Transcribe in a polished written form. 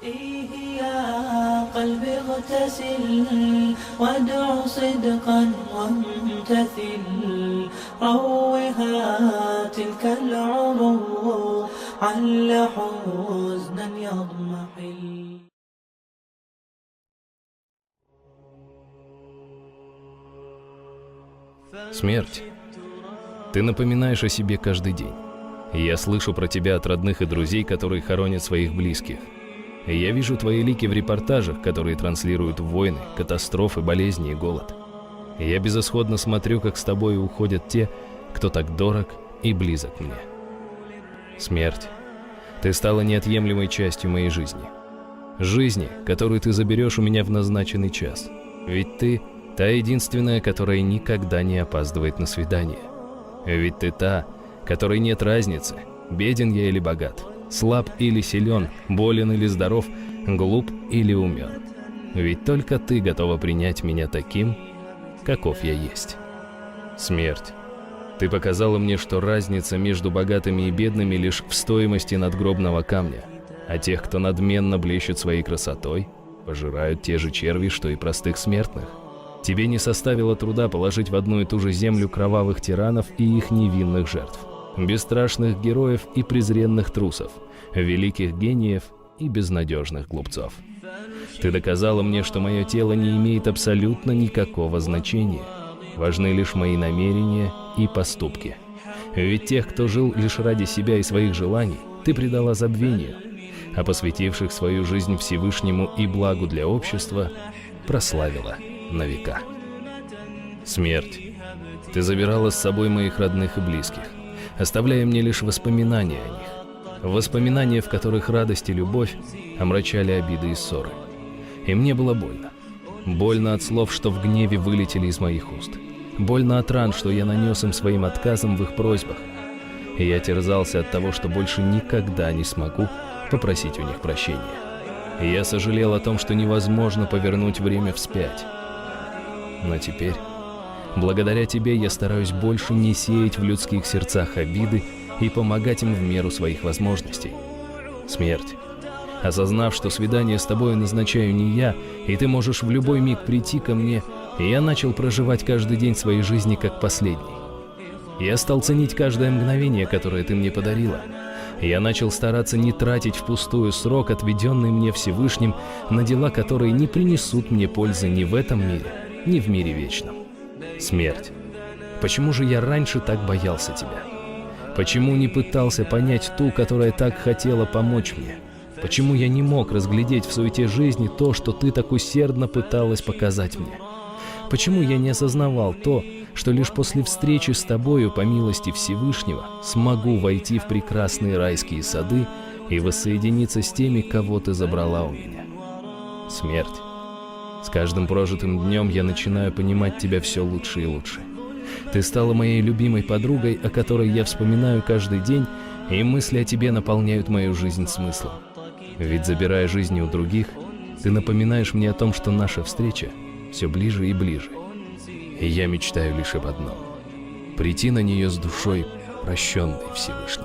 إيه يا قلبي اغتسل وادع صدقا وامتثل، روها تلك العروق عل حزنا يضمحل. Смерть. Ты напоминаешь о себе каждый день. Я слышу про тебя от родных и друзей, которые хоронят своих близких. Я вижу твои лики в репортажах, которые транслируют войны, катастрофы, болезни и голод. Я безысходно смотрю, как с тобой уходят те, кто так дорог и близок мне. Смерть. Ты стала неотъемлемой частью моей жизни. Жизни, которую ты заберешь у меня в назначенный час. Ведь ты та единственная, которая никогда не опаздывает на свидание. Ведь ты та, которой нет разницы, беден я или богат, слаб или силен, болен или здоров, глуп или умен. Ведь только ты готова принять меня таким, каков я есть. Смерть. Ты показала мне, что разница между богатыми и бедными лишь в стоимости надгробного камня, а тех, кто надменно блещет своей красотой, пожирают те же черви, что и простых смертных. Тебе не составило труда положить в одну и ту же землю кровавых тиранов и их невинных жертв, бесстрашных героев и презренных трусов, великих гениев и безнадежных глупцов. Ты доказала мне, что мое тело не имеет абсолютно никакого значения. Важны лишь мои намерения и поступки. Ведь тех, кто жил лишь ради себя и своих желаний, ты предала забвению, а посвятивших свою жизнь Всевышнему и благу для общества прославила на века. Смерть. Ты забирала с собой моих родных и близких, оставляя мне лишь воспоминания о них. Воспоминания, в которых радость и любовь омрачали обиды и ссоры. И мне было больно. Больно от слов, что в гневе вылетели из моих уст. Больно от ран, что я нанес им своим отказом в их просьбах. И я терзался от того, что больше никогда не смогу попросить у них прощения. И я сожалел о том, что невозможно повернуть время вспять. Но теперь, благодаря тебе, я стараюсь больше не сеять в людских сердцах обиды и помогать им в меру своих возможностей. Смерть. Осознав, что свидание с тобой назначаю не я, и ты можешь в любой миг прийти ко мне, я начал проживать каждый день своей жизни как последний. Я стал ценить каждое мгновение, которое ты мне подарила. Я начал стараться не тратить впустую срок, отведенный мне Всевышним, на дела, которые не принесут мне пользы ни в этом мире, ни в мире вечном. Смерть. Почему же я раньше так боялся тебя? Почему не пытался понять ту, которая так хотела помочь мне? Почему я не мог разглядеть в суете жизни то, что ты так усердно пыталась показать мне? Почему я не осознавал то, что лишь после встречи с тобою, по милости Всевышнего, смогу войти в прекрасные райские сады и воссоединиться с теми, кого ты забрала у меня? Смерть. С каждым прожитым днем я начинаю понимать тебя все лучше и лучше. Ты стала моей любимой подругой, о которой я вспоминаю каждый день, и мысли о тебе наполняют мою жизнь смыслом. Ведь, забирая жизни у других, ты напоминаешь мне о том, что наша встреча все ближе и ближе. И я мечтаю лишь об одном — прийти на нее с душой, прощенной Всевышним.